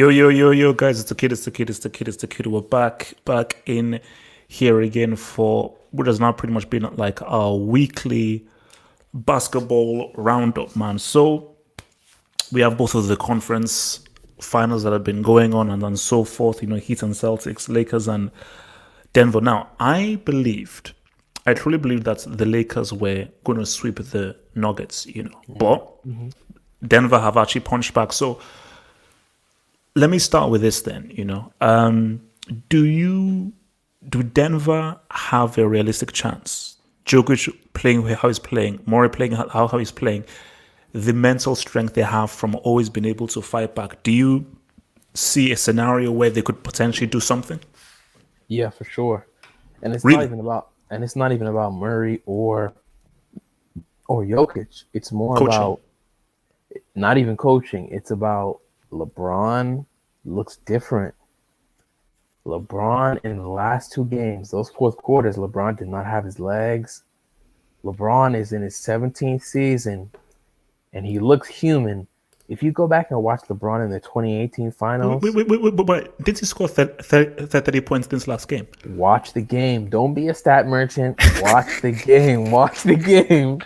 Yo, guys, it's the kid. We're back in here again for what has now pretty much been like our weekly basketball roundup, man. So we have both of the conference finals that have been going on and so forth, Heat and Celtics, Lakers and Denver. Now, I truly believed that the Lakers were going to sweep the Nuggets, but Denver have actually punched back. So let me start with this then. Do Denver have a realistic chance? Jokic playing how he's playing, Murray playing how he's playing, the mental strength they have from always being able to fight back. Do you see a scenario where they could potentially do something? Yeah, for sure. And it's not Really? even about Murray or Jokic. It's more Coaching. about not even coaching. It's about LeBron looks different. LeBron in the last two games, those fourth quarters, LeBron did not have his legs. LeBron is in his 17th season and he looks human. If you go back and watch LeBron in the 2018 Wait, finals, wait, wait, wait, wait. Did he score 30 points this last game? watch the game. Don't be a stat merchant. Watch the game. Watch the game.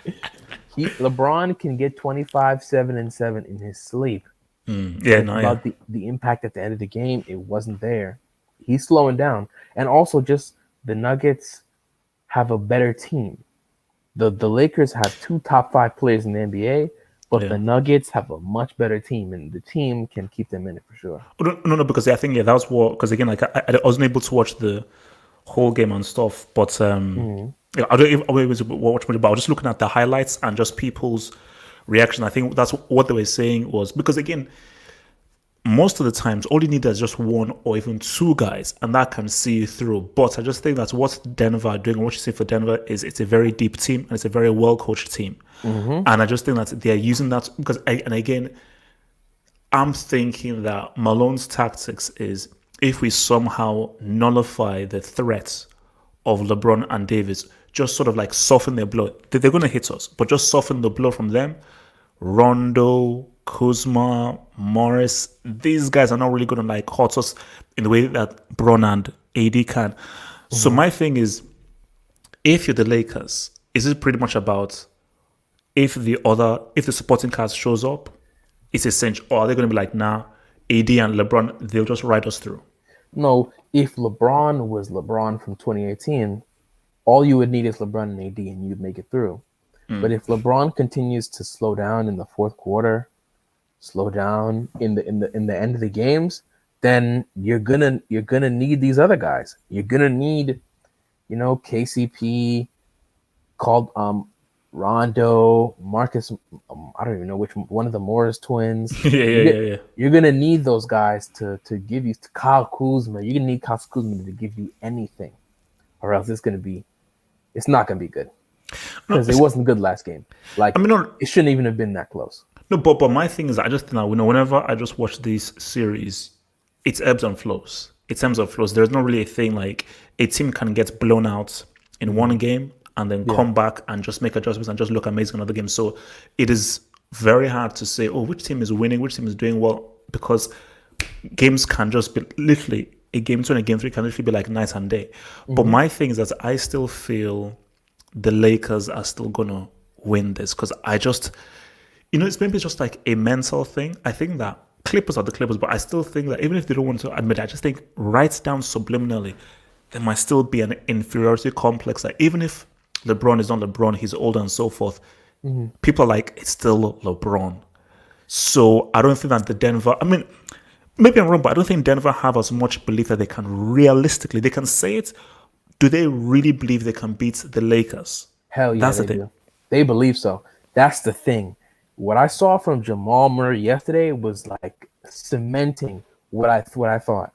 LeBron can get 25, 7, and 7 in his sleep. Yeah, But it's no, yeah. about the impact at the end of the game. It wasn't there. He's slowing down. And also just the Nuggets have a better team. The Lakers have two top 5 players in the NBA, but Yeah. the Nuggets have a much better team, and the team can keep them in it for sure. Oh, no, because I think that was what. Because again, like I wasn't able to watch the whole game and stuff, but Mhm. yeah, I don't even always watch much. But I was just looking at the highlights and just people's reaction. I think that's what they were saying was because again, most of the times, all you need is just one or even two guys, and that can see you through. But I just think that's what Denver are doing. What you see for Denver is it's a very deep team and it's a very well coached team. Mhm. And I just think that they're using that because, and again, I'm thinking that Malone's tactics is if we somehow nullify the threat of LeBron and Davis, just sort of like soften their blow. They're going to hit us, but just soften the blow from them. Rondo, Kuzma, Morris, these guys are not really going to like hurt us in the way that Bron and AD can. So Mhm. my thing is, if you're the Lakers, is it pretty much about if the supporting cast shows up, it's essential, or are they going to be like, nah, AD and LeBron, they'll just ride us through? No, if LeBron was LeBron from 2018, all you would need is LeBron and AD, and you'd make it through. But if LeBron continues to slow down in the fourth quarter, slow down in the end of the games, then you're gonna need these other guys. You're gonna need, KCP, called Rondo, Marcus. I don't even know which one of the Morris twins. Yeah, yeah, You're yeah, get, yeah. you're gonna need those guys to give you to Kyle Kuzma. You're gonna need Kyle Kuzma to give you anything, or else it's not gonna be good No, because it wasn't good last game. I Like mean, no, it shouldn't even have been that close. no, but my thing is, I just think that whenever I just watch these series, it's ebbs and flows. It's ebbs and flows. There's not really a thing like a team can get blown out in one game and then Yeah. come back and just make adjustments and just look amazing in another game. So it is very hard to say, oh, which team is winning, which team is doing well, because games can just be literally a game two and a game three can literally be like night and day. But my thing is that I still feel the Lakers are still gonna win this because I just, it's maybe just like a mental thing. I think that Clippers are the Clippers, but I still think that even if they don't want to admit it, I just think right down subliminally, there might still be an inferiority complex. That even if LeBron is not LeBron, he's older and so forth, people are like, it's still LeBron. So I don't think that the Denver, I mean, maybe I'm wrong, but I don't think Denver have as much belief that they can realistically, they can say it. Do they really believe they can beat the Lakers? Hell yeah, That's the they thing. do. They believe so. That's the thing. What I saw from Jamal Murray yesterday was like cementing what I thought.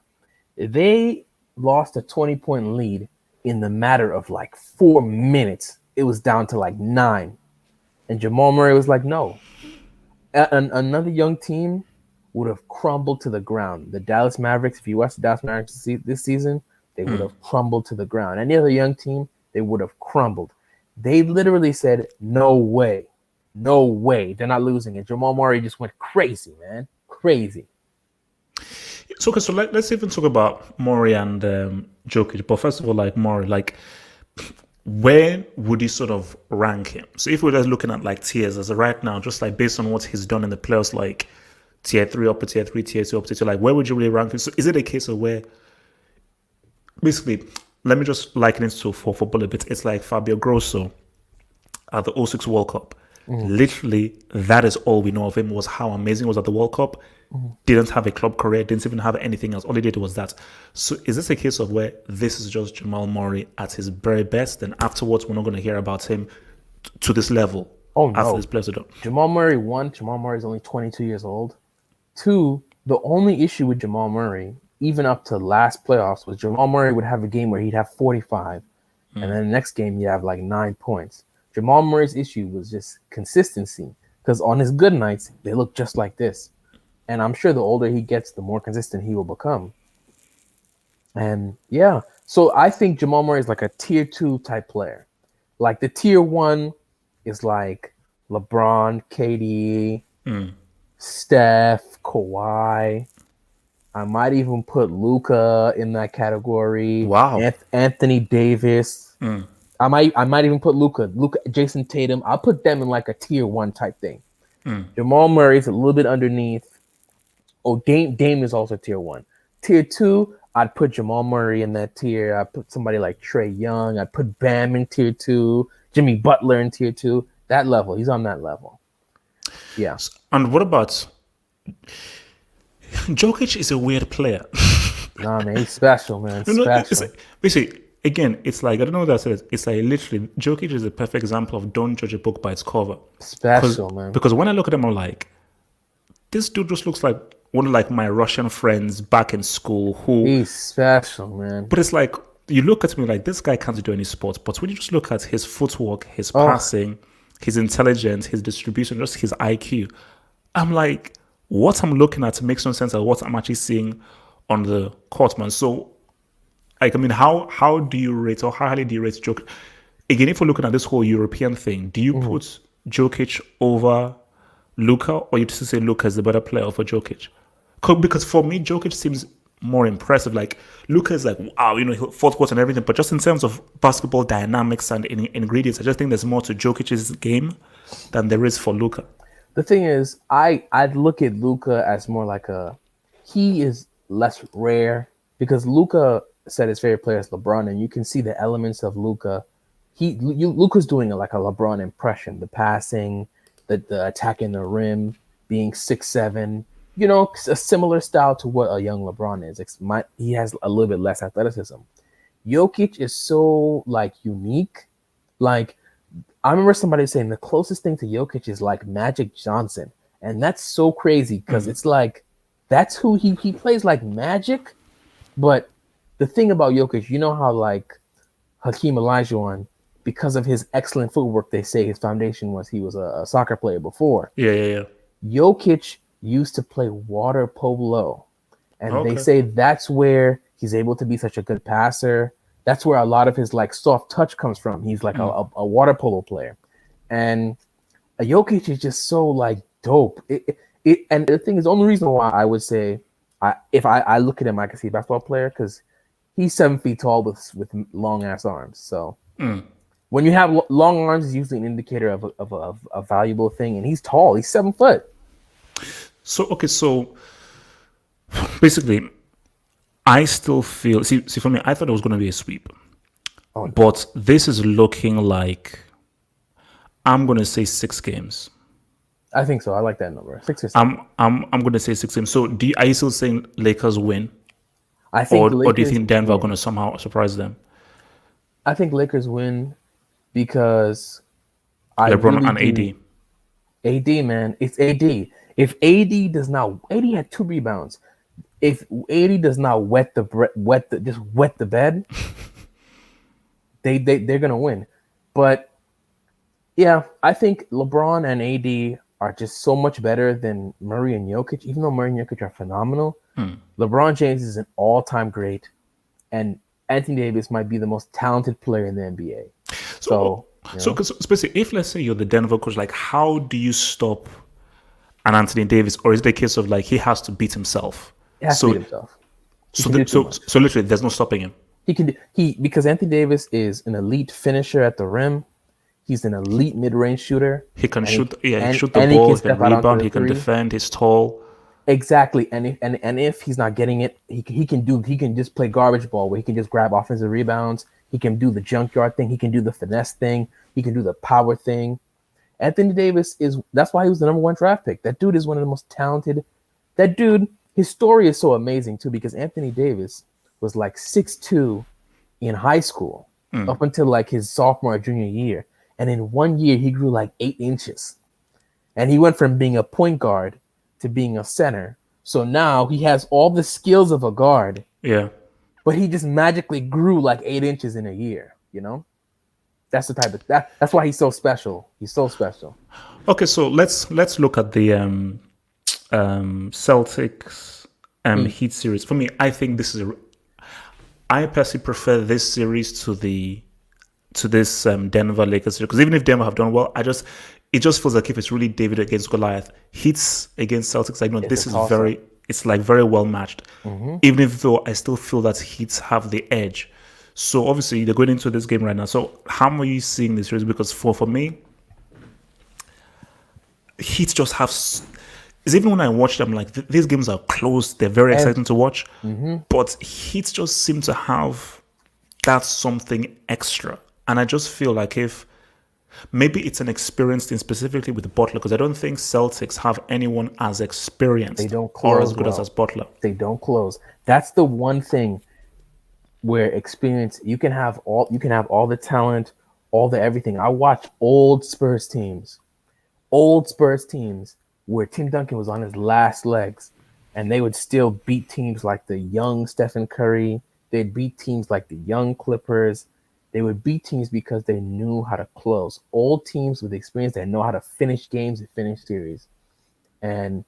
They lost a 20-point lead in the matter of like 4 minutes. It was down to like 9. And Jamal Murray was like, no. Another young team would have crumbled to the ground. The Dallas Mavericks, if you watch the Dallas Mavericks this season, they would have crumbled to the ground. Any other young team, they would have crumbled. They literally said, no way. No way. They're not losing. And Jamal Murray just went crazy, man. Crazy. So let's even talk about Murray and Jokic. But first of all, like Murray, like where would you sort of rank him? So if we're just looking at like tiers as of right now, just like based on what he's done in the playoffs, like tier three, upper tier three, tier two, upper tier two, like where would you really rank him? So is it a case of where basically, let me just liken it to for football a bit. It's like Fabio Grosso at the '06 World Cup. Literally, that is all we know of him was how amazing he was at the World Cup. Didn't have a club career, didn't even have anything else. All he did was that. So is this a case of where this is just Jamal Murray at his very best, and afterwards we're not going to hear about him to this level? Oh After no, this players are done. Jamal Murray, one, Jamal Murray is only 22 years old. Two, the only issue with Jamal Murray, even up to last playoffs, was Jamal Murray would have a game where he'd have 45, and then the next game he'd have like 9 points. Jamal Murray's issue was just consistency, because on his good nights, they look just like this. And I'm sure the older he gets, the more consistent he will become. And yeah, so I think Jamal Murray is like a tier 2 type player. Like the tier 1 is like LeBron, KD, Steph, Kawhi. I might even put Luka in that category. Wow. Anthony Davis. I might even put Luka, Jason Tatum. I'll put them in like a tier 1 type thing. Jamal Murray's a little bit underneath. Oh, Dame is also tier 1. Tier 2, I'd put Jamal Murray in that tier. I'd put somebody like Trae Young. I'd put Bam in tier 2. Jimmy Butler in tier 2. That level. He's on that level. Yeah. And what about Jokic? Is a weird player. Nah, man, he's special, man. Special. Basically, again, it's like I don't know what that says. It's like literally, Jokic is a perfect example of don't judge a book by its cover. Special, man. Because when I look at him, I'm like, this dude just looks like one of like my Russian friends back in school who He's special, man. But it's like you look at me like this guy can't do any sports. But when you just look at his footwork, his passing, his intelligence, his distribution, just his IQ, I'm like, what I'm looking at makes no sense at what I'm actually seeing on the court, man. So, like, I mean, how do you rate or how highly do you rate Jokic? Again, if we're looking at this whole European thing, do you put Jokic over Luka, or you just say Luka is the better player over Jokic? Because for me, Jokic seems more impressive. Like Luka is like, wow, fourth quarter and everything. But just in terms of basketball dynamics and ingredients, I just think there's more to Jokic's game than there is for Luka. The thing is, I'd look at Luka as more like he is less rare, because Luka said his favorite player is LeBron, and you can see the elements of Luka. Luka's doing like a LeBron impression, the passing, the attacking the rim, being 6'7", a similar style to what a young LeBron is. He has a little bit less athleticism. Jokic is so like unique. Like I remember somebody saying the closest thing to Jokic is like Magic Johnson, and that's so crazy because it's like that's who he plays like Magic. But the thing about Jokic, you know how like Hakeem Olajuwon, because of his excellent footwork, they say his foundation was he was a soccer player before. Yeah. Jokic used to play water polo, and they say that's where he's able to be such a good passer. That's where a lot of his like soft touch comes from. He's like a water polo player, and Jokic is just so like dope. And the thing is, the only reason why I would say if I look at him, I can see a basketball player because he's 7 feet tall with long ass arms. So when you have long arms, it's usually an indicator of a valuable thing. And he's tall. He's 7 foot. So basically, I still feel see for me, I thought it was going to be a sweep, but this is looking like I'm going to say 6 games. I think so. I like that number, 6 or 7. I'm going to say 6 games. So are you still saying Lakers win? I think, or do you think Denver are going to somehow surprise them? I think Lakers win because LeBron and AD. AD, man, it's AD. If AD does not, AD had 2 rebounds. If AD does not wet the bed, they're gonna win. But yeah, I think LeBron and AD are just so much better than Murray and Jokic. Even though Murray and Jokic are phenomenal, LeBron James is an all-time great, and Anthony Davis might be the most talented player in the NBA. So especially if let's say you're the Denver coach, like how do you stop an Anthony Davis, or is it a case of like he has to beat himself? He has to beat himself. He So can do too so much. so literally, there's no stopping him. He can do, he because Anthony Davis is an elite finisher at the rim. He's an elite mid-range shooter, He can and he shoot. Yeah, he can and shoot the and he ball. can He can step out onto rebound. the He can three. defend. He's tall. Exactly, and if he's not getting it, he can just play garbage ball where he can just grab offensive rebounds. He can do the junkyard thing. He can do the finesse thing. He can do the power thing. Anthony Davis is that's why he was the number one draft pick. That dude is one of the most talented. That dude, his story is so amazing too because Anthony Davis was like 6'2" in high school up until like his sophomore or junior year, and in 1 year he grew like 8 inches, and he went from being a point guard to being a center. So now he has all the skills of a guard, Yeah. but he just magically grew like 8 inches in a year. You know, that's the type of that's why he's so special. He's so special. Okay, so let's look at the Celtics He Heat series. For me, I think this is I personally prefer this series to this Denver Lakers series because even if Denver have done well, it just feels like if it's really David against Goliath, Heats against Celtics, like no, it's a this is toss up. it's like very well matched. Even if though I still feel that Heats have the edge. So obviously they're going into this game right now. So how are you seeing this series? Because for me, Heat just have. Is even when I watch them, like these games are close. They're very exciting to watch. But Heat just seem to have that something extra, and I just feel like if maybe it's an experience thing specifically with Butler, because I don't think Celtics have anyone as They experienced don't or as close good well. as Butler. They don't close. That's the one thing where experience you can have all the talent, all the everything. I watch old Spurs teams where Tim Duncan was on his last legs, and they would still beat teams like the young Stephen Curry. They'd beat teams like the young Clippers. They would beat teams because they knew how to close. Old teams with experience that know how to finish games and finish series. And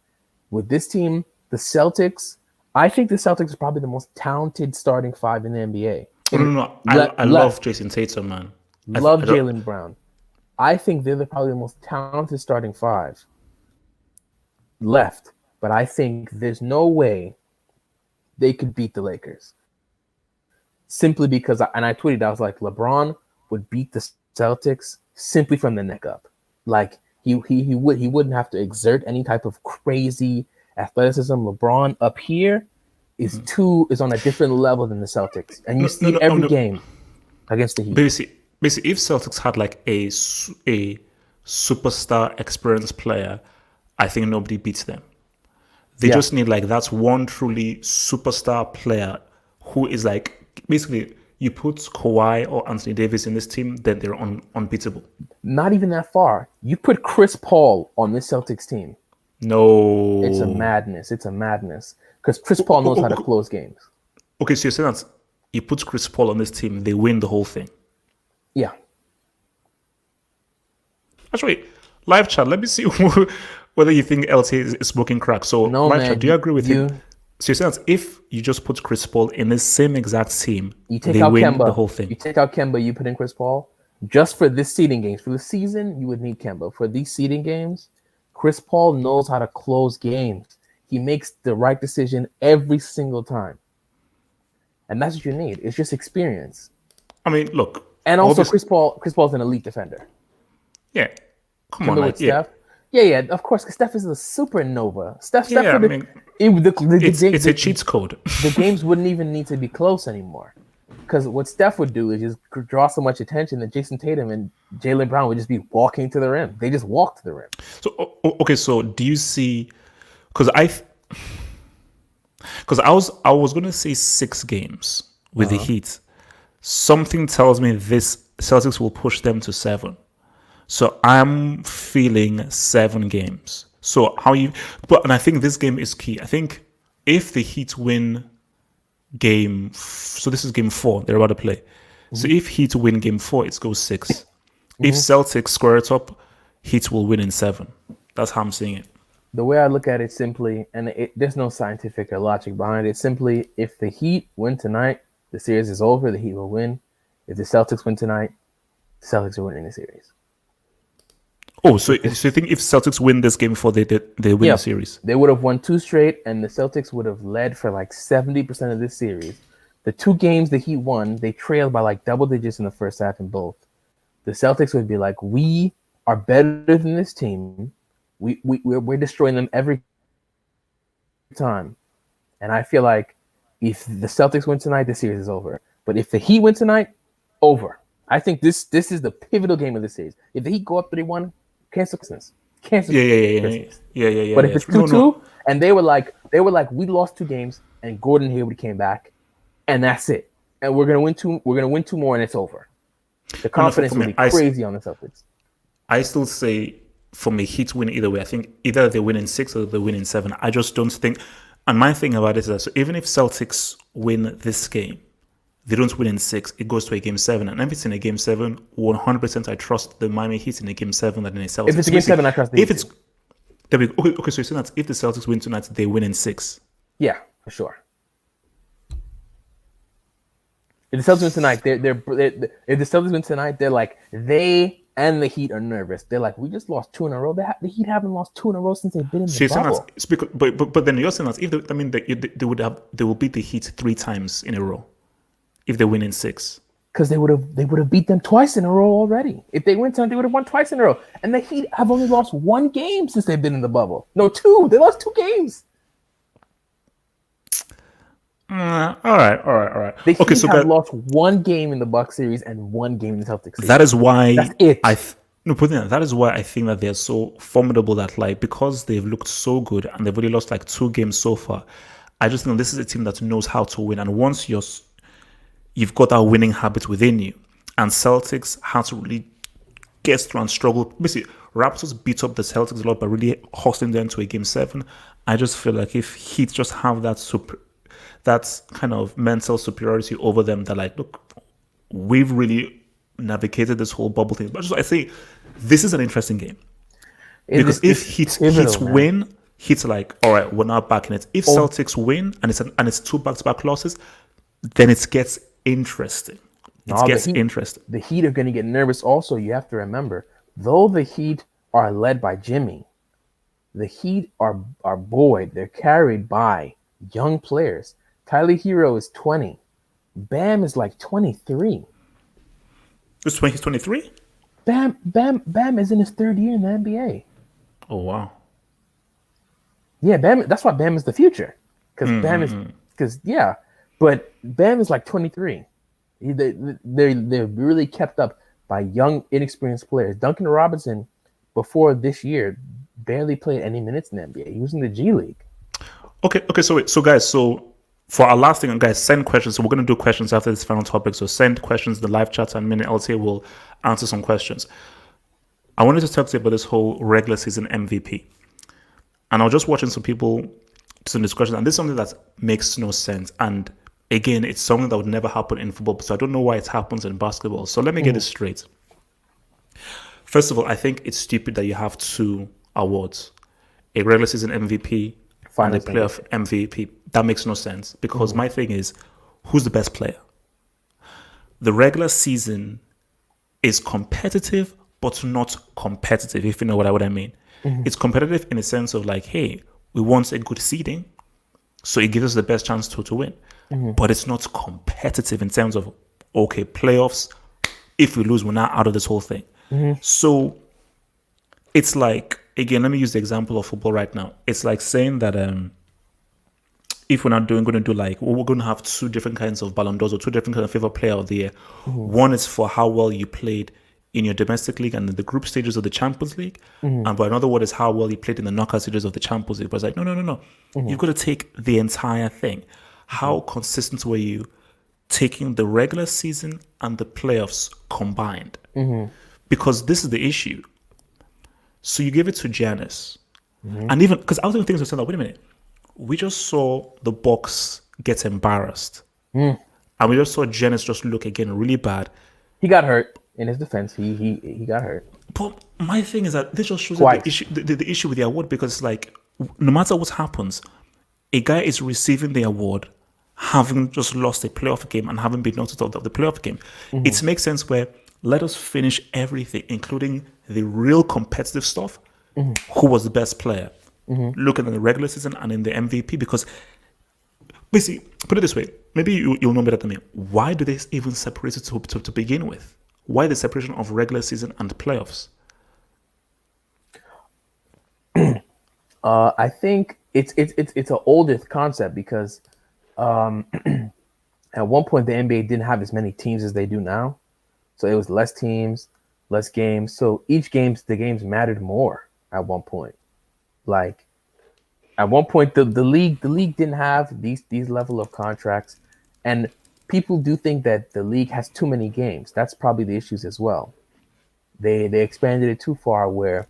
with this team, the Celtics, I think the Celtics are probably the most talented starting five in the NBA. No, no, no. I love Left, Jason Tatum, man. love I don't. Jalen Brown. I think they're probably the most talented starting five left, but I think there's no way they could beat the Lakers. Simply because, and I tweeted, I was like, LeBron would beat the Celtics simply from the neck up. Like he wouldn't have to exert any type of crazy athleticism. LeBron up here is on a different level than the Celtics, and you No, no, see it no, no, every no. game against the Heat. Basically, if Celtics had like a superstar experienced player, I think nobody beats them. They Yeah, just need like that's one truly superstar player who is like basically you put Kawhi or Anthony Davis in this team, then they're unbeatable. not even that far. You put Chris Paul on this Celtics team, it's a No. madness. It's a madness because Chris Paul knows how to close games. Okay, so you're saying that you put Chris Paul on this team, they win the whole thing. Yeah, Actually, live chat, let me see whether you think LT is smoking crack. So, no live chat, man, do you agree with him? you So, you're saying that if you just put Chris Paul in the same exact team, you take they out win the Kemba. whole You thing. take out Kemba. You put in Chris Paul. Just for this seeding games, for the season, you would need Kemba. For these seeding games, Chris Paul knows how to close games. He makes the right decision every single time, and that's what you need. It's just experience. I mean, look, And all also, this, Chris Paul's an elite defender. yeah, come on, Similar with like, yeah, Steph. Yeah, of course, because Steph is a supernova. Steph yeah, I would mean, it's a cheat code. the games wouldn't even need to be close anymore. Because what Steph would do is just draw so much attention that Jason Tatum and Jalen Brown would just be walking to the rim. They just walk to the rim. So, okay, so do you see, because I was going to say 6 games with the Heat. Something tells me this Celtics will push them to 7. So I'm feeling 7 games. So and I think this game is key. I think if the Heat win so this is game 4 they're about to play. So if Heat win game 4, it goes 6. If Celtics square it up, Heat will win in 7. That's how I'm seeing it. The way I look at it simply, and there's no scientific or logic behind it, simply if the Heat win tonight, the series is over, the Heat will win. If the Celtics win tonight, the Celtics are winning the series. Oh, so you think if Celtics win this game before they win Yeah, the series? they would have won 2 straight, and the Celtics would have led for like 70% of this series. The 2 games the Heat won, they trailed by like double digits in the first half in both. The Celtics would be like, we are better than this team. We're destroying them every time. And I feel like if the Celtics win tonight, the series is over. But if the Heat win tonight, over. I think this is the pivotal game of the series. If the Heat go up 3-1, cancel Christmas. Cancel Christmas. But if it's 2-2, No. and they were like, we lost 2 games, and Gordon Hayward came back, and that's it. And we're gonna win two more, and it's over. The confidence will be crazy on the Celtics. I still say for me, Heat win either way. I think either they win in 6 or they win in 7. I just don't think. And my thing about it is that so even if Celtics win this game, they don't win in 6, it goes to a game 7. And if it's in a game 7, 100% I trust the Miami Heat in a game 7 than in a Celtics. If it's a game 7, I trust the Heat. Okay, so you're saying that if the Celtics win tonight, they win in 6. Yeah, for sure. If the Celtics win tonight, if the Celtics win tonight, they're like, they and the Heat are nervous. They're like, we just lost 2 in a row. The Heat haven't lost 2 in a row since they've been in the bubble. But then you're saying that if they will beat the Heat 3 times in a row if they win in 6. Because they would have beat them twice in a row already. If they win tonight, they would have won twice in a row. And the Heat have only lost 1 game since they've been in the bubble. No, 2. They lost 2 games. All right. The Heat have lost 1 game in the Bucks series and 1 game in the Celtics series. That is why that's it. That is why I think that they're so formidable. That like because they've looked so good and they've only lost like 2 games so far. I just think this is a team that knows how to win. And once you've got that winning habit within you, and Celtics had to really get through and struggle. Basically, Raptors beat up the Celtics a lot by really hustling them to a game 7. I just feel like if Heat just have that kind of mental superiority over them, that like, look, we've really navigated this whole bubble thing. But just I say, this is an interesting game because if Heat win, Heat's like, all right, we're not back in it. If Celtics win and it's 2 back-to-back losses, then it gets interesting. Interesting. The Heat are going to get nervous. Also, you have to remember, though the Heat are led by Jimmy, the Heat are buoyed. They're carried by young players. Tyler Hero is 20. Bam is like 23. He's 23? Bam is in his 3rd year in the NBA. Oh, wow. Yeah, Bam. That's why Bam is the future. But Bam is like 23. They're really kept up by young, inexperienced players. Duncan Robinson, before this year, barely played any minutes in the NBA. He was in the G League. Okay. So guys, for our last thing, guys, send questions. So we're going to do questions after this final topic. So send questions in the live chat, and Minute LT will answer some questions. I wanted to talk to you about this whole regular season MVP. And I was just watching some discussion, and this is something that makes no sense. And again, it's something that would never happen in football, so I don't know why it happens in basketball. So let me get this straight. First of all, I think it's stupid that you have 2 awards, a regular season MVP and a playoff MVP. That makes no sense because my thing is, who's the best player? The regular season is competitive, but not competitive, if you know what I mean. It's competitive in the sense of like, hey, we want a good seeding, so it gives us the best chance to win. But it's not competitive in terms of, okay, playoffs, if we lose, we're not out of this whole thing. So it's like, again, let me use the example of football right now. It's like saying that if we're not going to do like, we're going to have 2 different kinds of Ballon d'Ors or 2 different kinds of favorite player of the year. One is for how well you played in your domestic league and in the group stages of the Champions League. And but another one is how well you played in the knockout stages of the Champions League. But it's like, no. You've got to take the entire thing. How consistent were you taking the regular season and the playoffs combined? Because this is the issue. So you give it to Giannis. And even, because I was even thinking to myself, wait a minute, we just saw the Bucks get embarrassed. And we just saw Giannis just look again really bad. He got hurt. In his defense, he got hurt. But my thing is that this just shows the issue with the award, because it's like, no matter what happens, a guy is receiving the award having just lost a playoff game and having been knocked out of the playoff game. It makes sense where Let us finish everything, including the real competitive stuff. Who was the best player? Looking at the regular season and in the MVP, because basically, put it this way, maybe you'll know better than me. Why do they even separate it to begin with? Why the separation of regular season and playoffs? I think it's an older concept because at one point the NBA didn't have as many teams as they do now, so it was less teams, less games. So the games mattered more at one point. Like at one point, the league didn't have these level of contracts, and people do think that the league has too many games. That's probably the issues as well. They expanded it too far, where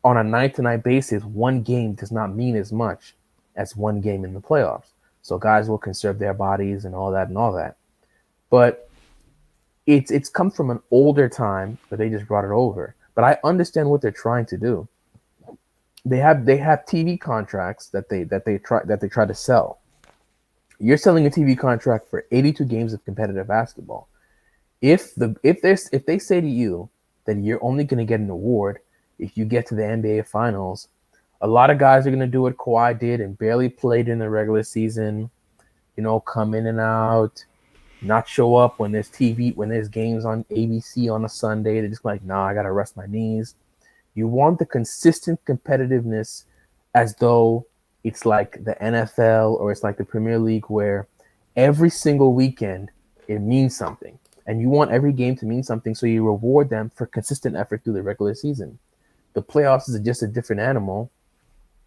on a night to night basis, one game does not mean as much as one game in the playoffs. So guys will conserve their bodies and all that and all that. But it's come from an older time, but they just brought it over. But I understand what they're trying to do. They have TV contracts that they try to sell. You're selling a TV contract for 82 games of competitive basketball. If they say to you that you're only going to get an award if you get to the NBA Finals, a lot of guys are going to do what Kawhi did and barely played in the regular season. Come in and out, not show up when there's games on ABC on a Sunday. They're just like, nah, I got to rest my knees. You want the consistent competitiveness as though it's like the NFL or it's like the Premier League where every single weekend it means something. And you want every game to mean something, so you reward them for consistent effort through the regular season. The playoffs is just a different animal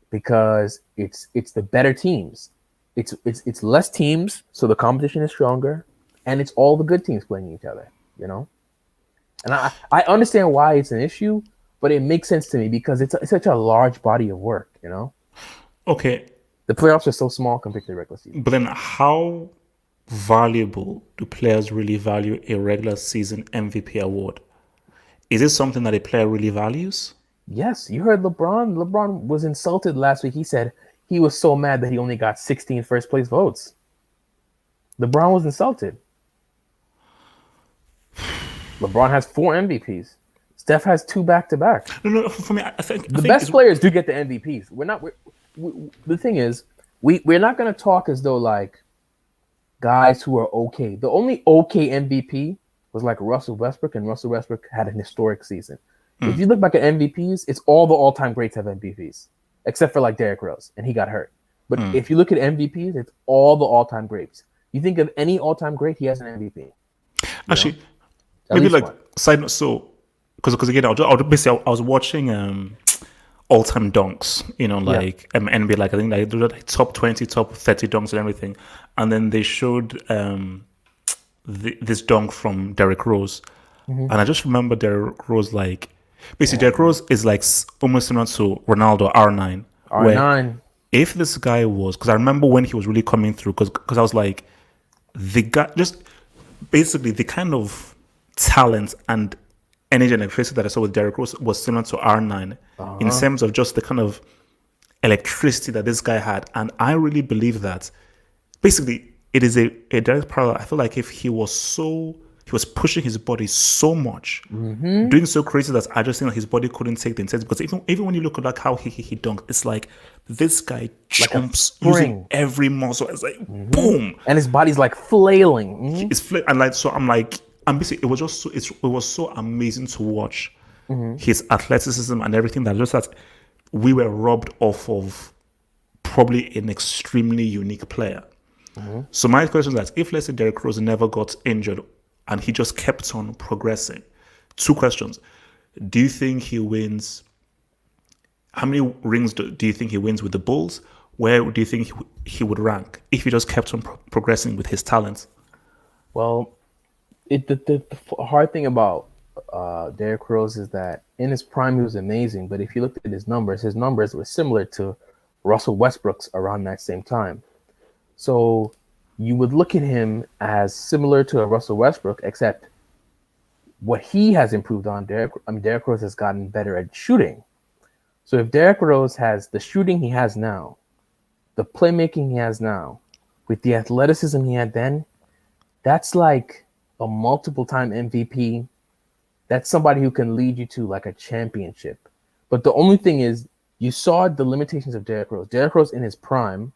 because it's the better teams. It's less teams, so the competition is stronger, and it's all the good teams playing each other, And I understand why it's an issue, but it makes sense to me because it's such a large body of work, Okay, The playoffs are so small compared to the regular season. but then how valuable do players really value a regular season MVP award? Is it something that a player really values? Yes, you heard LeBron. LeBron was insulted last week. He said he was so mad that he only got 16 first place votes. LeBron was insulted. LeBron has 4 MVPs. Steph has 2 back-to-back. No, for me, I think The best players do get the MVPs. The thing is, we're not going to talk as though like guys who are okay. The only okay MVP was like Russell Westbrook, and Russell Westbrook had an historic season. If you look back at MVPs, it's all the all-time greats have MVPs, except for like Derrick Rose, and he got hurt. But if you look at MVPs, it's all the all-time greats. You think of any all-time great, he has an MVP. Actually, maybe like one. Side note, so because again, I was watching all-time dunks, NBA, like I think they do like top 20, top 30 dunks and everything, and then they showed this dunk from Derrick Rose, and I just remember Derrick Rose like. Basically, Derrick Rose is like almost similar to Ronaldo R9. R9. If this guy was, because I remember when he was really coming through, because I was like, the guy, just basically the kind of talent and energy and electricity that I saw with Derrick Rose was similar to R9 in terms of just the kind of electricity that this guy had. And I really believe that basically it is a direct parallel. I feel like if he was pushing his body so much, doing so crazy that I just think that his body couldn't take the intensity. Because even when you look at like how he dunked, it's like this guy jumps using every muscle. It's like boom, and his body's like flailing. It's and like so. I'm basically it was so amazing to watch his athleticism and everything that just that we were robbed off of probably an extremely unique player. So my question is that if let's say Derrick Rose never got injured and he just kept on progressing. 2 questions. Do you think he wins? How many rings do you think he wins with the Bulls? Where do you think he would rank if he just kept on progressing with his talents? Well, the hard thing about Derrick Rose is that in his prime he was amazing, but if you looked at his numbers were similar to Russell Westbrook's around that same time. So you would look at him as similar to a Russell Westbrook, except what he has improved on. Derrick Rose has gotten better at shooting. So if Derrick Rose has the shooting he has now, the playmaking he has now, with the athleticism he had then, that's like a multiple-time MVP That's somebody who can lead you to like a championship. But the only thing is, you saw the limitations of Derrick Rose. Derrick Rose in his prime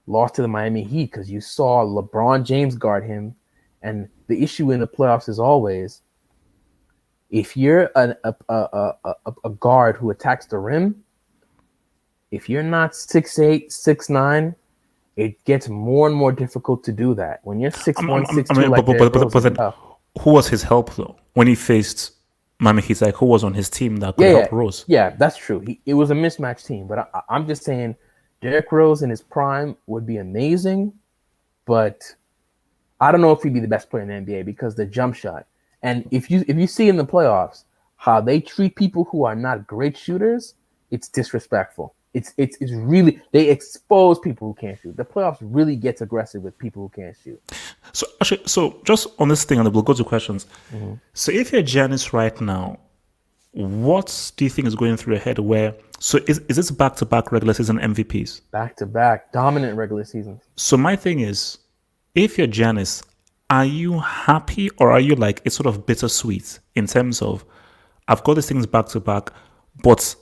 lost to the Miami Heat because you saw LeBron James guard him. And the issue in the playoffs is always, if you're a guard who attacks the rim, if you're not 6'8", 6'9", it gets more and more difficult to do that. When you're 6'1", 6'2", like Derrick Rose, but it's then tough. who was his help though when he faced Miami? He's like, who was on his team that could Yeah, help Rose? yeah, that's true. It was a mismatched team, but I'm just saying, Derrick Rose in his prime would be amazing, but I don't know if he'd be the best player in the NBA because the jump shot. And if you see in the playoffs how they treat people who are not great shooters, it's disrespectful. It's really, they expose people who can't shoot. The playoffs really gets aggressive with people who can't shoot. So actually, so just on this thing, and we'll go to questions. So if you're Giannis right now, what do you think is going through your head? So is this back-to-back regular season MVPs? Back to back, dominant regular seasons. So my thing is, if you're Giannis, are you happy or are you like, it's sort of bittersweet in terms of, I've got these things back to back, but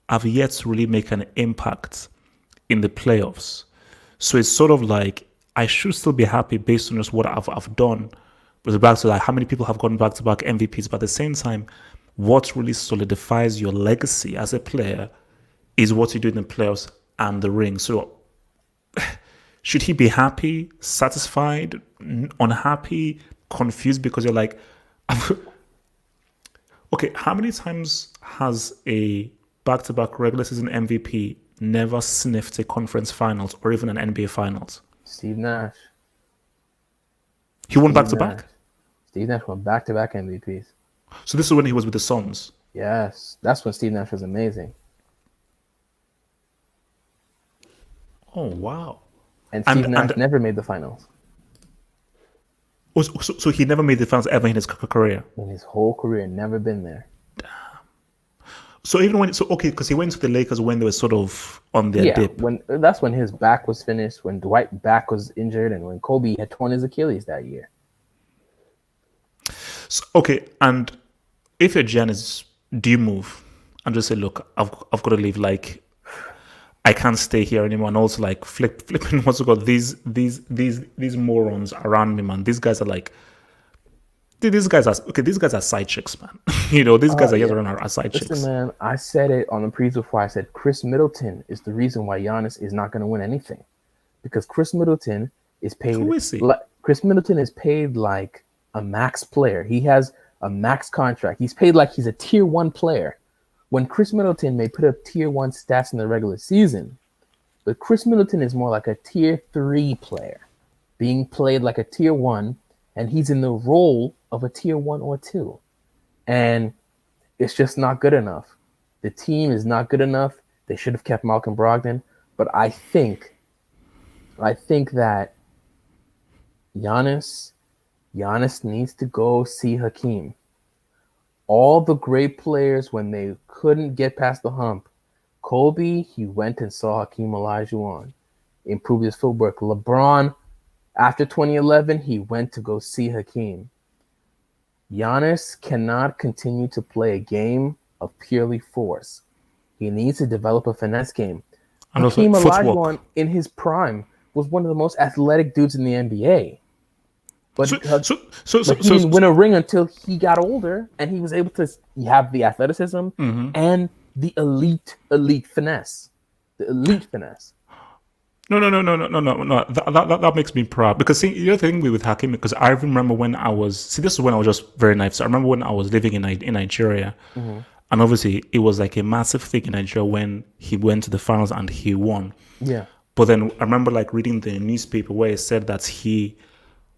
I've yet to really make an impact in the playoffs. So it's sort of like, I should still be happy based on just what I've done with regards to like how many people have gone back to back MVPs. But at the same time, what really solidifies your legacy as a player is what you do in the playoffs and the ring. So should he be happy, satisfied, unhappy, confused? Because you're like, okay, how many times has a back-to-back regular season MVP never sniffed a conference finals or even an NBA finals? Steve Nash. He won Steve back-to-back? Nash. Steve Nash won back-to-back MVPs. So this is when he was with the Suns. Yes, that's when Steve Nash was amazing. Oh, wow. And Steve Nash never made the finals So he never made the finals ever in his career? in his whole career. Never been there. So even when, so okay, because he went to the Lakers when they were sort of on their dip. That's when his back was finished, when Dwight's back was injured, and when Kobe had torn his Achilles that year. So, okay, and if you're Giannis, do you move and just say, look, I've got to leave, like, I can't stay here anymore, and also like flipping what's it called, these morons around me, man. These guys are like, these guys are side chicks, man. These guys are just around our side chicks. Listen, man, I said it on the preview before. I said Chris Middleton is the reason why Giannis is not going to win anything, because Chris Middleton is paid. Who is he? Chris Middleton is paid like a max player. He has a max contract. He's paid like he's a tier 1 player. When Chris Middleton may put up tier 1 stats in the regular season, but Chris Middleton is more like a tier 3 player, being played like a tier 1, and he's in the role of a tier 1 or 2. And it's just not good enough. The team is not good enough. They should have kept Malcolm Brogdon. But I think that Giannis needs to go see Hakeem. All the great players, when they couldn't get past the hump, Kobe, he went and saw Hakeem Olajuwon, improved his footwork. LeBron, after 2011, he went to go see Hakeem. Giannis cannot continue to play a game of purely force. He needs to develop a finesse game. And Hakeem also Olajuwon, in his prime, was one of the most athletic dudes in the NBA. But he didn't win a ring until he got older, and he was able to have the athleticism and the elite finesse. The elite finesse. No. That makes me proud, because see, the other thing with Hakim, because I remember when I was, this is when I was just very naive. So I remember when I was living in Nigeria, and obviously it was like a massive thing in Nigeria when he went to the finals and he won. Yeah. But then I remember like reading the newspaper where it said that he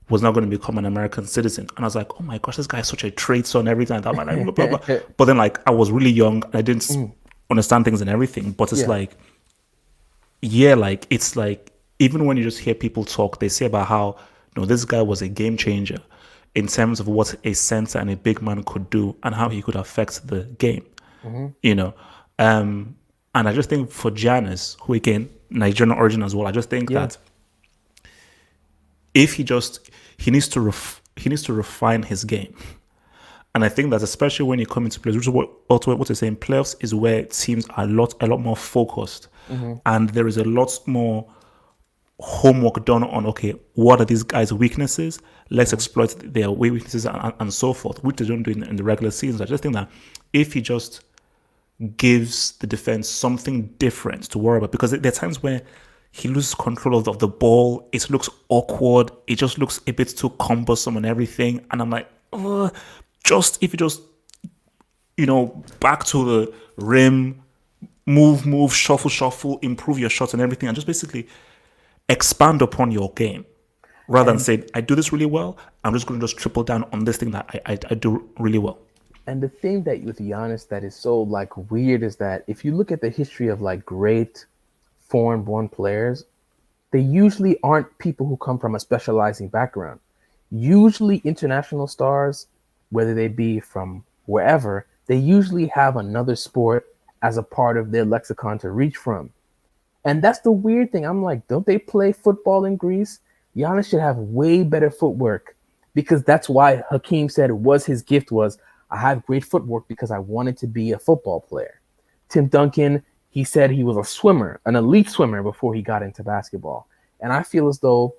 was not going to become an American citizen, and I was like, oh my gosh, this guy is such a traitor and everything. Blah, blah, blah. But then like I was really young, and I didn't understand things and everything. But it's like, like it's like, even when you just hear people talk, they say about how this guy was a game changer in terms of what a center and a big man could do and how he could affect the game. And I just think for Giannis, who again Nigerian origin as well, I just think that if he needs to refine his game, And I think that especially when you come into playoffs, which is what you're saying, playoffs is where teams are a lot more focused, and there is a lot more homework done on, okay, what are these guys' weaknesses? Let's exploit their weaknesses and so forth, which they don't do in the regular season. I just think that if he just gives the defense something different to worry about, because there are times where he loses control of the ball. It looks awkward. It just looks a bit too cumbersome and everything. And I'm like, if you just, back to the rim, move, shuffle, improve your shots and everything, and just basically expand upon your game rather than say, I do this really well. I'm just going to just triple down on this thing that I do really well. And the thing that with Giannis that is so like weird is that if you look at the history of like great foreign-born players, they usually aren't people who come from a specializing background. Usually international stars, whether they be from wherever, they usually have another sport as a part of their lexicon to reach from. And that's the weird thing. I'm like, don't they play football in Greece? Giannis should have way better footwork, because that's why Hakeem said his gift was, I have great footwork because I wanted to be a football player. Tim Duncan, he said he was a swimmer, an elite swimmer before he got into basketball. And I feel as though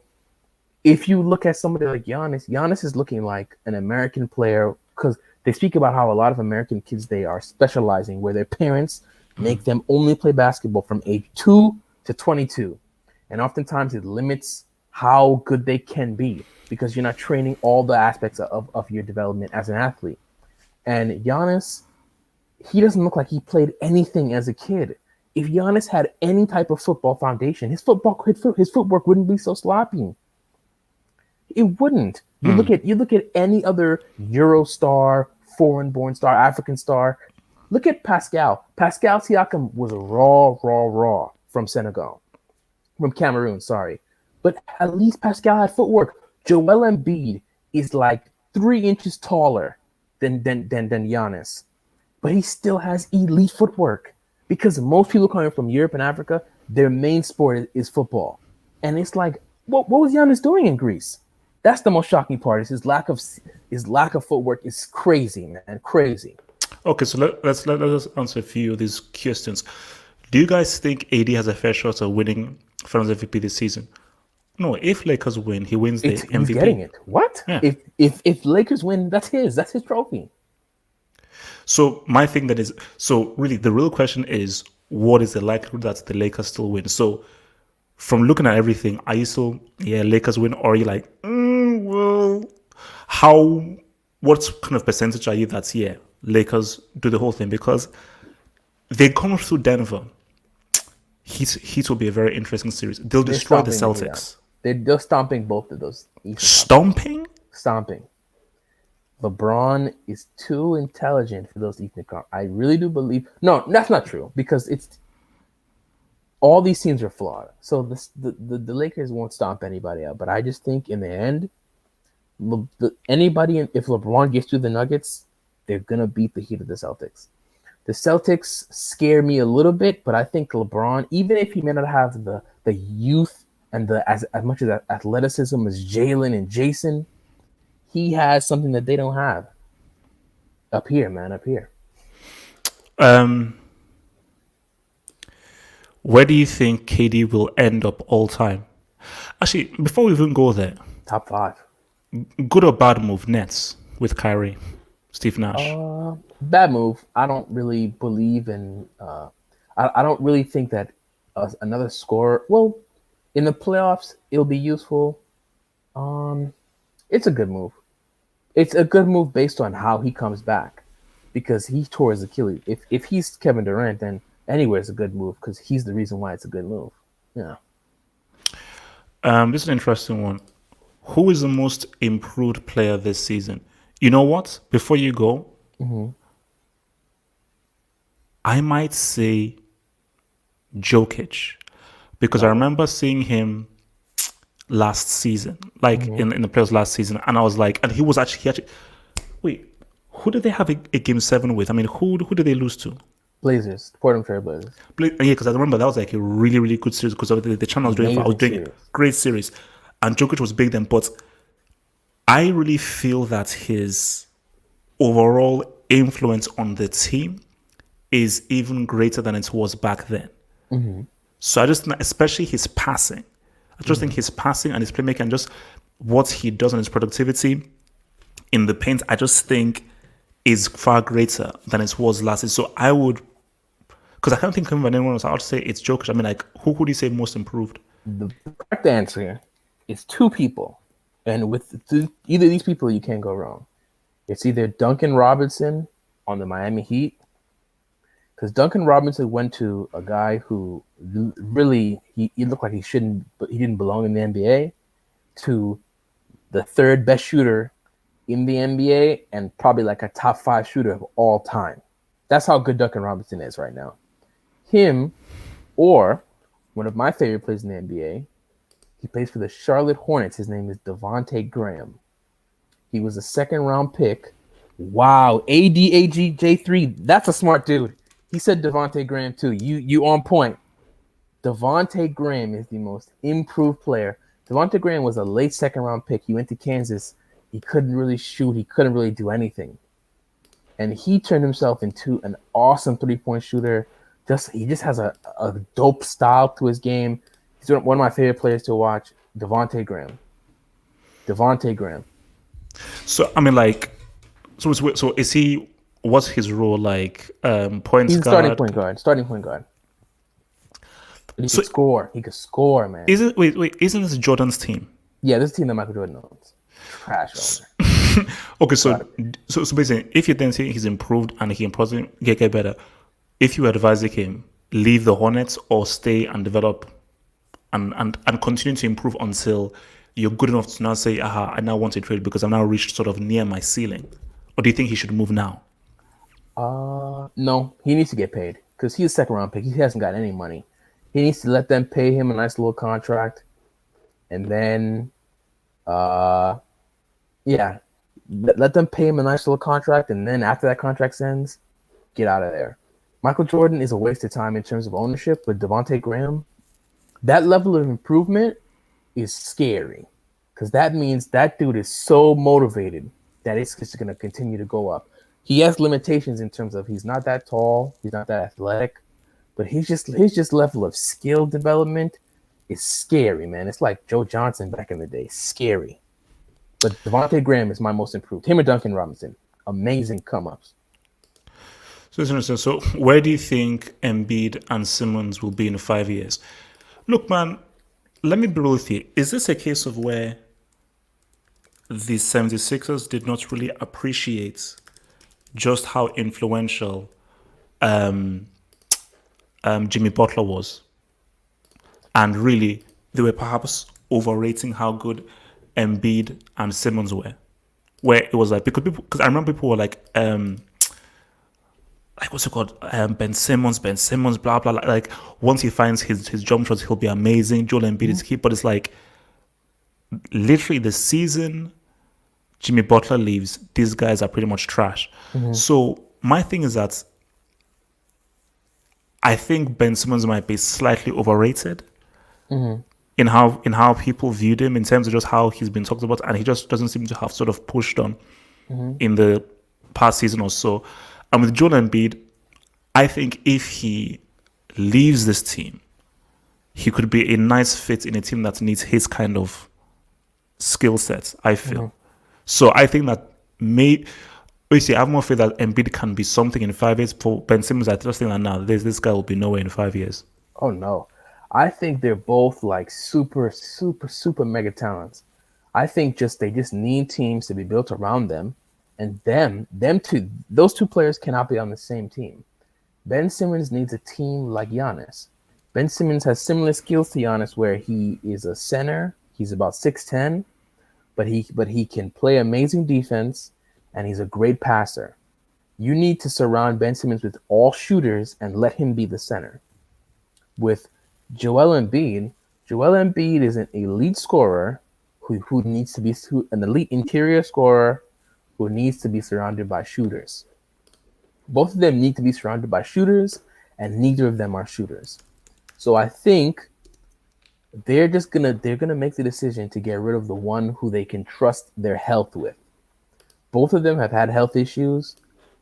if you look at somebody like Giannis is looking like an American player, because they speak about how a lot of American kids, they are specializing where their parents make them only play basketball from age 2 to 22. And oftentimes it limits how good they can be because you're not training all the aspects of your development as an athlete. And Giannis, he doesn't look like he played anything as a kid. If Giannis had any type of football foundation, his footwork wouldn't be so sloppy. It wouldn't. You look at any other Euro star, foreign-born star, African star. Look at Pascal. Pascal Siakam was raw from Cameroon, sorry. But at least Pascal had footwork. Joel Embiid is like 3 inches taller than Giannis. But he still has elite footwork because most people coming from Europe and Africa, their main sport is football. And it's like, what was Giannis doing in Greece? That's the most shocking part. Is his lack of footwork is crazy, man, crazy. Okay, so let's answer a few of these questions. Do you guys think AD has a fair shot of winning Finals MVP this season? No, if Lakers win, he wins the MVP. He's getting it. What? Yeah. If Lakers win, that's his trophy. So my thing that is, so really the real question is, what is the likelihood that the Lakers still win? So from looking at everything, are you still, Lakers win, or are you like, well, what kind of percentage are you that, Lakers do the whole thing? Because they come through Denver. Heat will be a very interesting series. They'll destroy the Celtics. They're stomping both of those. Stomping? Stomping. LeBron is too intelligent for those Eastern Conference. I really do believe. No, that's not true because it's all these teams are flawed. So the Lakers won't stomp anybody out. But I just think in the end, if LeBron gets through the Nuggets, they're gonna beat the Heat of the Celtics. The Celtics scare me a little bit, but I think LeBron, even if he may not have the youth and as much as athleticism as Jalen and Jason, he has something that they don't have. Up here, man, up here. Where do you think KD will end up all time? Actually, before we even go there, Top 5. Good or bad move, Nets with Kyrie, Steve Nash? Bad move. I don't really believe in. I don't really think that another scorer. Well, in the playoffs, it'll be useful. It's a good move. It's a good move based on how he comes back, because he tore his Achilles. If he's Kevin Durant, then anywhere is a good move because he's the reason why it's a good move. Yeah. This is an interesting one. Who is the most improved player this season? You know what? Before you go, I might say Jokic, because I remember seeing him last season, like in the playoffs last season, and I was like, and he actually wait, who did they have a game 7 with? I mean, who did they lose to? Blazers, Portland Trail Blazers. Yeah, because I remember that was like a really, really good series because of the channel I was doing a great series, and Jokic was big then. But I really feel that his overall influence on the team is even greater than it was back then. Mm-hmm. So I just, especially his passing, I just think his passing and his playmaking and just what he does and his productivity in the paint, I just think is far greater than it was last season. So I would, because I can't think of anyone else. I would say it's Jokic. I mean, like, who could you say most improved? The correct answer is two people, and with either of these people, you can't go wrong. It's either Duncan Robinson on the Miami Heat, because Duncan Robinson went to a guy who really he looked like he shouldn't, but he didn't belong in the NBA, to the third best shooter in the NBA and probably like a top 5 shooter of all time. That's how good Duncan Robinson is right now. Him or one of my favorite players in the NBA, he plays for the Charlotte Hornets. His name is Devontae Graham. He was a second-round pick. Wow, ADAGJ3. That's a smart dude. He said Devontae Graham too. You on point. Devontae Graham is the most improved player. Devontae Graham was a late second-round pick. He went to Kansas. He couldn't really shoot. He couldn't really do anything. And he turned himself into an awesome three-point shooter. He just has a dope style to his game. He's one of my favorite players to watch. Devontae Graham. So I mean, like, so is he? What's his role like? Point He's a starting guard. point guard. But he So could score. He could score, man. wait? Isn't this Jordan's team? Yeah, this team that Michael Jordan owns. Trash owner. Okay, so basically, if you then say he's improved and he improves, get better, if you advise him, leave the Hornets or stay and develop and continue to improve until you're good enough to now say, aha, I now want to trade because I've now reached sort of near my ceiling? Or do you think he should move now? No, he needs to get paid because he's a second round pick. He hasn't got any money. He needs to let them pay him a nice little contract, and then, yeah, let them pay him a nice little contract, and then after that contract ends, get out of there. Michael Jordan is a waste of time in terms of ownership, but Devontae Graham, that level of improvement is scary because that means that dude is so motivated that it's just going to continue to go up. He has limitations in terms of he's not that tall, he's not that athletic, but his just level of skill development is scary, man. It's like Joe Johnson back in the day, scary. But Devontae Graham is my most improved. Him or Duncan Robinson, amazing come-ups. So it's interesting. So where do you think Embiid and Simmons will be in 5 years? Look, man, let me be real with you. Is this a case of where the 76ers did not really appreciate just how influential Jimmy Butler was? And really, they were perhaps overrating how good Embiid and Simmons were. Where it was like, because I remember people were like what's it called? Ben Simmons, blah blah. Like once he finds his jump shots, he'll be amazing. Joel Embiid is key, but it's like literally the season Jimmy Butler leaves, these guys are pretty much trash. So my thing is that I think Ben Simmons might be slightly overrated in how people viewed him in terms of just how he's been talked about, and he just doesn't seem to have sort of pushed on in the past season or so. And with Joel Embiid, I think if he leaves this team, he could be a nice fit in a team that needs his kind of skill set, I feel. So I think that basically, I have more faith that Embiid can be something in 5 years. For Ben Simmons, I just think that now this guy will be nowhere in 5 years. Oh no, I think they're both like super mega talents. I think they just need teams to be built around them, and those two players cannot be on the same team. Ben Simmons needs a team like Giannis. Ben Simmons has similar skills to Giannis, where he is a center. He's about 6'10", but he can play amazing defense, and he's a great passer. You need to surround Ben Simmons with all shooters and let him be the center. With Joel Embiid is an elite scorer who needs to be an elite interior scorer who needs to be surrounded by shooters. Both of them need to be surrounded by shooters, and neither of them are shooters. So I think they're gonna make the decision to get rid of the one who they can trust their health with. Both of them have had health issues.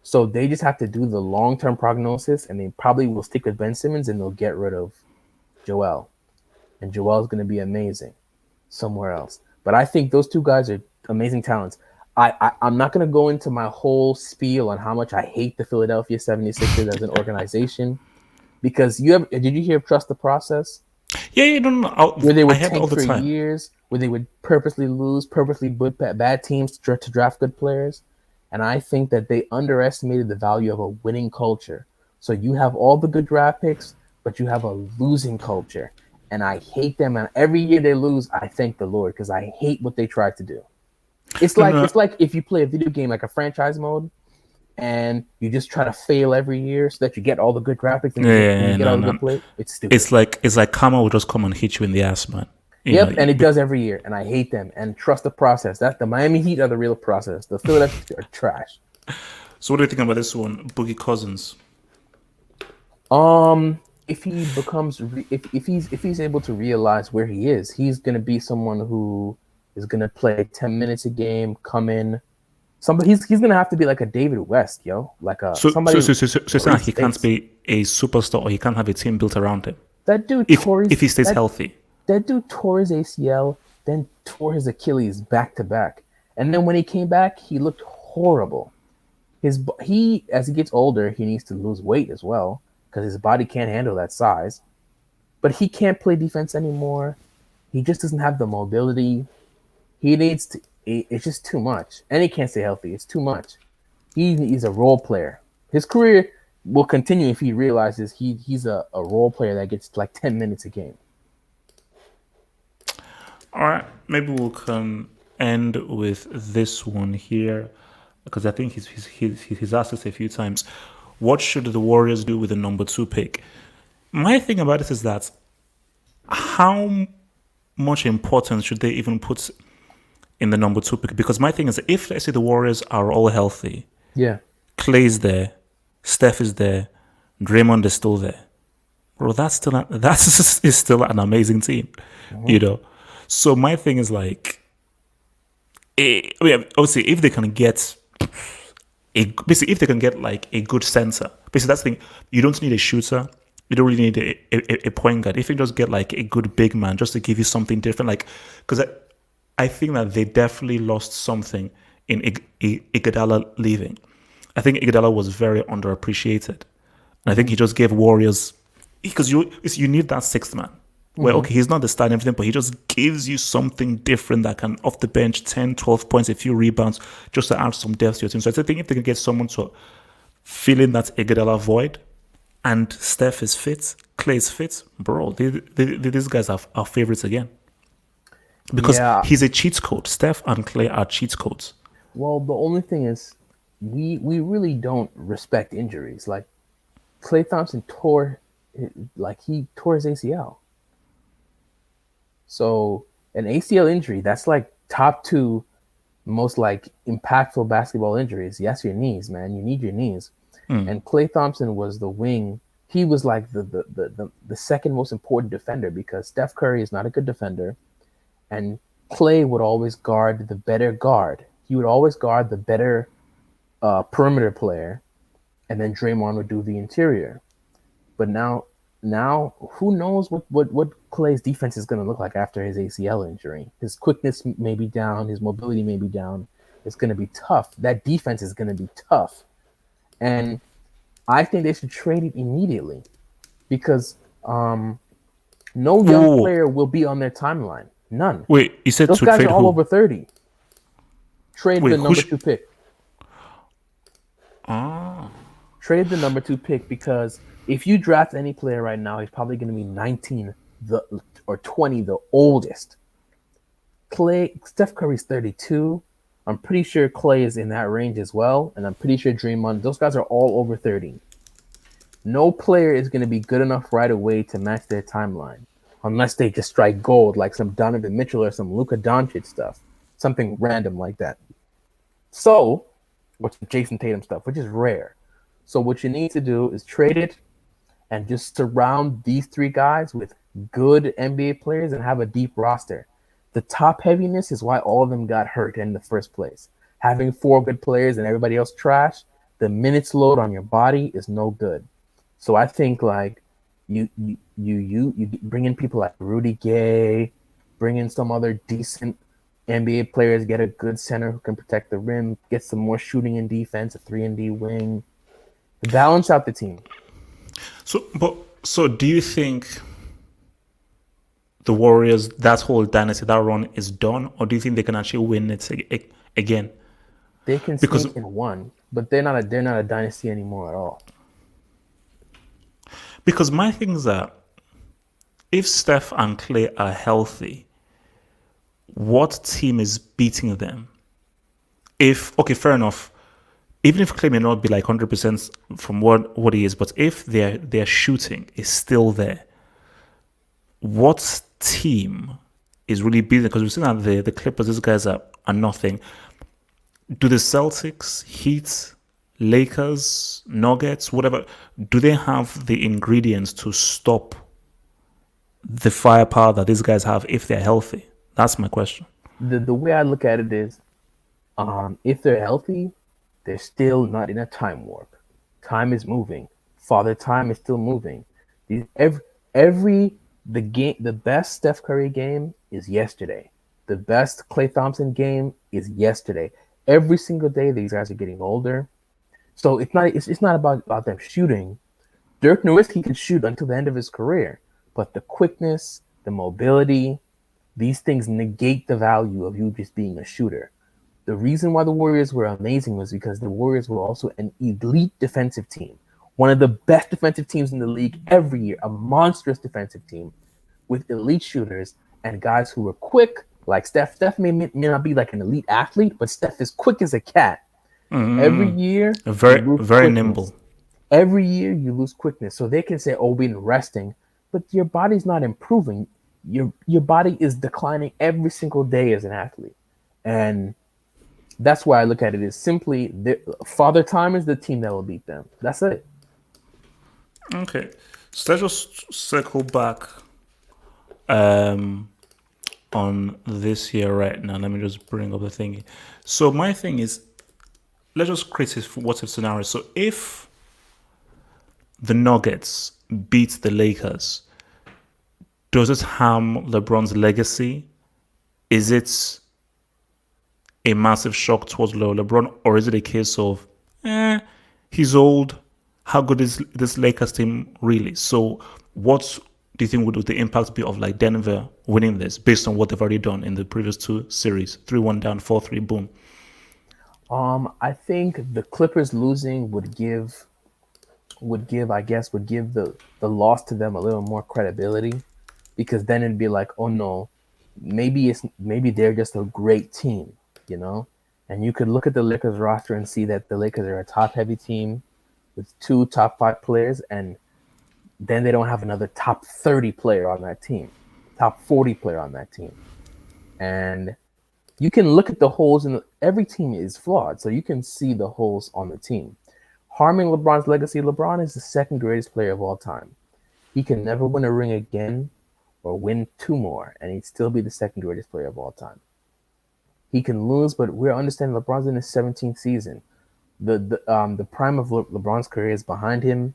So they just have to do the long-term prognosis, and they probably will stick with Ben Simmons, and they'll get rid of Joel. And Joel's going to be amazing somewhere else. But I think those two guys are amazing talents. I'm not going to go into my whole spiel on how much I hate the Philadelphia 76ers as an organization, because did you hear Trust the Process? Yeah, no. Where they I would hear it all tank the for time. years, where they would purposely lose, purposely put bad teams to draft good players. And I think that they underestimated the value of a winning culture. So you have all the good draft picks, but you have a losing culture. And I hate them. And every year they lose, I thank the Lord, because I hate what they tried to do. It's No, like no, no. it's like if you play a video game like a franchise mode, and you just try to fail every year so that you get all the good draft picks, and you get No, all the no. good play. It's stupid. It's like karma will just come and hit you in the ass, man. You know. Yep, and it does every year, and I hate them. And trust the process. That's the Miami Heat are the real process. The Philadelphia are trash. So what do you think about this one, Boogie Cousins? If he becomes, if he's able to realize where he is, he's gonna be someone who is gonna play 10 minutes a game, come in. Somebody he's gonna have to be like a David West, yo, like a So so somebody so so, so, so it's for not his he can't space. be a superstar or he can't have a team built around him That dude if tore if his he stays healthy. that dude tore his ACL, then tore his Achilles back to back, and then when he came back, he looked horrible. He as he gets older, he needs to lose weight as well because his body can't handle that size. But he can't play defense anymore. He just doesn't have the mobility. He needs to. It's just too much, and he can't stay healthy. It's too much. He's a role player. His career will continue if he realizes he's a role player that gets like 10 minutes a game. All right, maybe we can end with this one here because I think he's asked us a few times. What should the Warriors do with the number 2 pick? My thing about it is that how much importance should they even put in the number 2 pick? Because my thing is, if let's say the Warriors are all healthy, Yeah. Clay's there, Steph is there, Draymond is still there. Bro, that's is still an amazing team, you know. So my thing is like, I mean, obviously, if they can get basically if they can get like a good center, basically that's the thing. You don't need a shooter. You don't really need a point guard. If you just get like a good big man, just to give you something different, like because I think that they definitely lost something in Iguodala leaving. I think Iguodala was very underappreciated. And I think he just gave Warriors because you need that sixth man. Well, okay, he's not the star and everything, but he just gives you something different that can off the bench 10, 12 points, a few rebounds, just to add some depth to your team. So I think if they can get someone to fill in that Iguodala void, and Steph is fit, Clay is fit, bro, these guys are favorites again. Because Yeah. he's a cheat code. Steph and Clay are cheat codes. Well, the only thing is, we really don't respect injuries. Like Klay Thompson he tore his ACL. So an ACL injury, that's like top 2 most like impactful basketball injuries. Yes, your knees, man. You need your knees. And Klay Thompson was the wing. He was like the second most important defender because Steph Curry is not a good defender, and Klay would always guard the better guard. He would always guard the better perimeter player, and then Draymond would do the interior. But now who knows what Klay's defense is going to look like after his ACL injury? His quickness may be down, his mobility may be down. It's going to be tough. That defense is going to be tough, and I think they should trade it immediately because no young Oh, player will be on their timeline. None. wait, you said Those to guys trade are all who? over 30. Trade Wait, the number 2 pick. Ah, Trade the number 2 pick because if you draft any player right now, he's probably going to be 19 or 20, the oldest. Steph Curry's 32. I'm pretty sure Klay is in that range as well, and I'm pretty sure Draymond. Those guys are all over 30. No player is going to be good enough right away to match their timeline, unless they just strike gold like some Donovan Mitchell or some Luka Doncic stuff, something random like that. So, which Jason Tatum stuff, which is rare. So what you need to do is trade it and just surround these 3 guys with good NBA players and have a deep roster. The top heaviness is why all of them got hurt in the first place. Having four good players and everybody else trash, the minutes load on your body is no good. So I think like you bring in people like Rudy Gay, bring in some other decent NBA players, get a good center who can protect the rim, get some more shooting and defense, a 3-and-D wing, balance out the team. So do you think the Warriors, that whole dynasty, that run is done, or do you think they can actually win it again? They can Because sneak in one, but they're not a dynasty anymore at all. my thing is that if Steph and Clay are healthy, what team is beating them? If okay, fair enough. Even if Clay may not be like 100% from what he is, but if their shooting is still there, what team is really beating? Because we've seen that the Clippers, these guys are nothing. Do the Celtics, Heat, Lakers, Nuggets, whatever, do they have the ingredients to stop the firepower that these guys have if they're healthy? That's my question. The way I look at it is, if they're healthy, they're still not in a time warp. Time is moving. Father Time is still moving. These every the best Steph Curry game is yesterday. The best Klay Thompson game is yesterday. Every single day, these guys are getting older. So it's not about them shooting. Dirk Nowitzki can shoot until the end of his career, but the quickness, the mobility, these things negate the value of you just being a shooter. The reason why the Warriors were amazing was because the Warriors were also an elite defensive team, one of the best defensive teams in the league every year, a monstrous defensive team with elite shooters and guys who were quick, like Steph. Steph may not be like an elite athlete, but Steph is quick as a cat. Every year, Very, you lose very quickness. nimble. Every year, you lose quickness. So they can say, "Oh, we've been resting," but your body's not improving. Your body is declining every single day as an athlete, and that's why I look at it as simply Father Time is the team that will beat them. That's it. Okay. So let's just circle back um, on this here right now. Let me just bring up the thingy. So my thing is, let's just create a what if scenario. So if the Nuggets beat the Lakers, does it harm LeBron's legacy? Is it a massive shock towards LeBron, or is it a case of, he's old? How good is this Lakers team really? So, what do you think would the impact be of like Denver winning this based on what they've already done in the previous two series? 3-1 down, 4-3, boom. I think the Clippers losing would give the loss to them a little more credibility, because then it'd be like, oh no, maybe they're just a great team, you know? And you could look at the Lakers roster and see that the Lakers are a top heavy team with 2 top 5 players, and then they don't have another top 30 player on that team, top 40 player on that team. And you can look at the holes in every team is flawed, so you can see the holes on the team. Harming LeBron's legacy, LeBron is the second greatest player of all time. He can never win a ring again or win 2 more, and he'd still be the second greatest player of all time. He can lose, but we're understanding LeBron's in his 17th season. The prime of LeBron's career is behind him,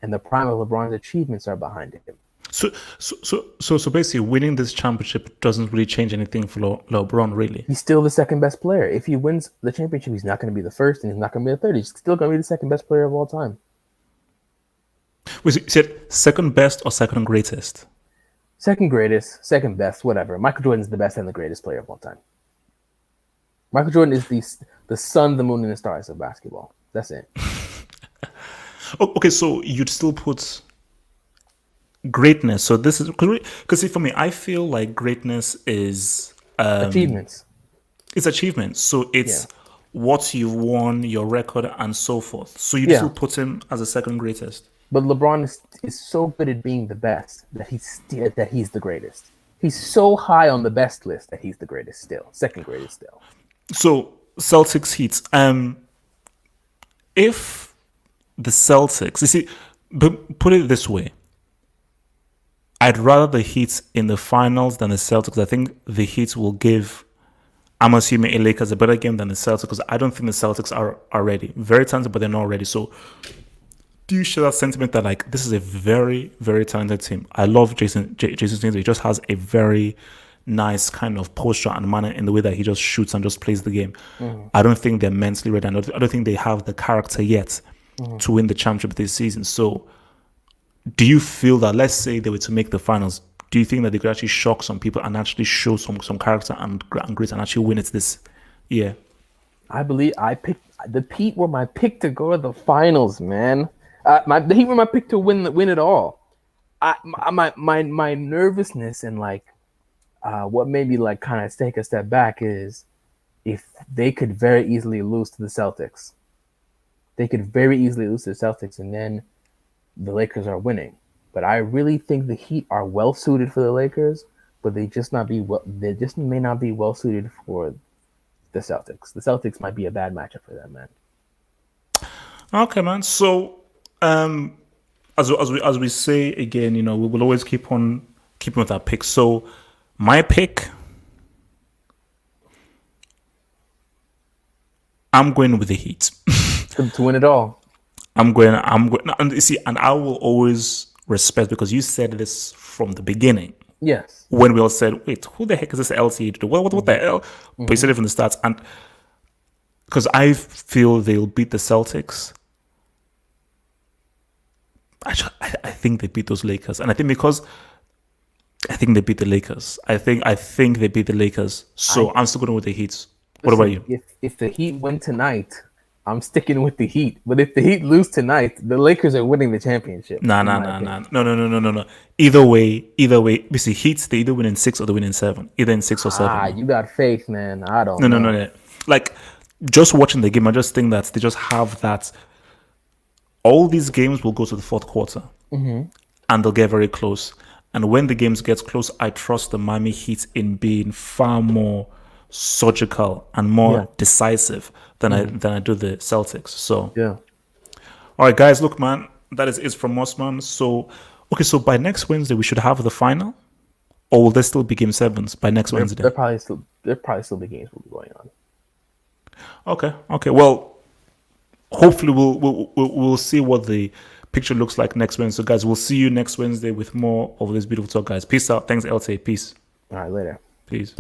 and the prime of LeBron's achievements are behind him. So basically, winning this championship doesn't really change anything for LeBron, really. He's still the second best player. If he wins the championship, he's not going to be the first, and he's not going to be the third. He's still going to be the second best player of all time. Wait, so you said second best or second greatest? Second greatest, second best, whatever. Michael Jordan is the best and the greatest player of all time. Michael Jordan is the sun, the moon, and the stars of basketball. That's it. Okay, so you'd still put greatness. So this is because see, for me, I feel like greatness is Achievements. it's achievements. So it's what you've won, your record, and so forth. So you still put him as a second greatest. But LeBron is so good at being the best that he's the greatest. He's so high on the best list that he's the greatest still, second greatest still. So Celtics Heat. If the Celtics, you see, but put it this way, I'd rather the Heat in the finals than the Celtics. I think the Heat will give I'm assuming a Lakers a better game than the Celtics because I don't think the Celtics are ready. Very talented, but they're not ready. So do you share that sentiment that like this is a very, very talented team? I love Jason Tatum. He just has a very nice kind of posture and manner in the way that he just shoots and just plays the game. I don't think they're mentally ready. I don't think they have the character yet to win the championship this season. So do you feel that, let's say they were to make the finals, do you think that they could actually shock some people and actually show some character and grit and actually win it this year? I believe I picked the Heat were my pick to go to the finals, man. The Heat were my pick to win it all. My nervousness and like what made me like kind of take a step back is if they could very easily lose to the Celtics. They could very easily lose to the Celtics, and then the Lakers are winning. But I really think the Heat are well suited for the Lakers, but they just may not be well suited for the Celtics. The Celtics might be a bad matchup for them, man. Okay, man. So, as we say again, we will always keep on keeping with our pick. So, my pick, I'm going with the Heat. To win it all. I'm going, and you see, and I will always respect because you said this from the beginning. Yes. When we all said, wait, who the heck is this LTE? What the hell? But you said it from the start. And because I feel they'll beat the Celtics. Actually, I think they beat those Lakers. And I think because I think they beat the Lakers. I think they beat the Lakers. So I'm still going with the Heat. What about you? If the Heat win tonight, I'm sticking with the Heat. But if the Heat lose tonight, the Lakers are winning the championship. No. Either way. We see Heats. They either win in 6 or they win in 7. Either in 6 or 7. You got faith, man. I don't know. No. Like just watching the game, I just think that they just have that. All these games will go to the fourth quarter, and they'll get very close. And when the games get close, I trust the Miami Heat in being far more surgical and more decisive than I do the Celtics. So yeah. All right, guys. Look, man, that is it from us, man. So so by next Wednesday we should have the final, or will there still be game 7s by next Wednesday? There probably still be games will be going on. Okay. Well, hopefully we'll see what the picture looks like next Wednesday. So guys, we'll see you next Wednesday with more of this beautiful talk, guys. Peace out. Thanks, LT. Peace. All right, later. Peace.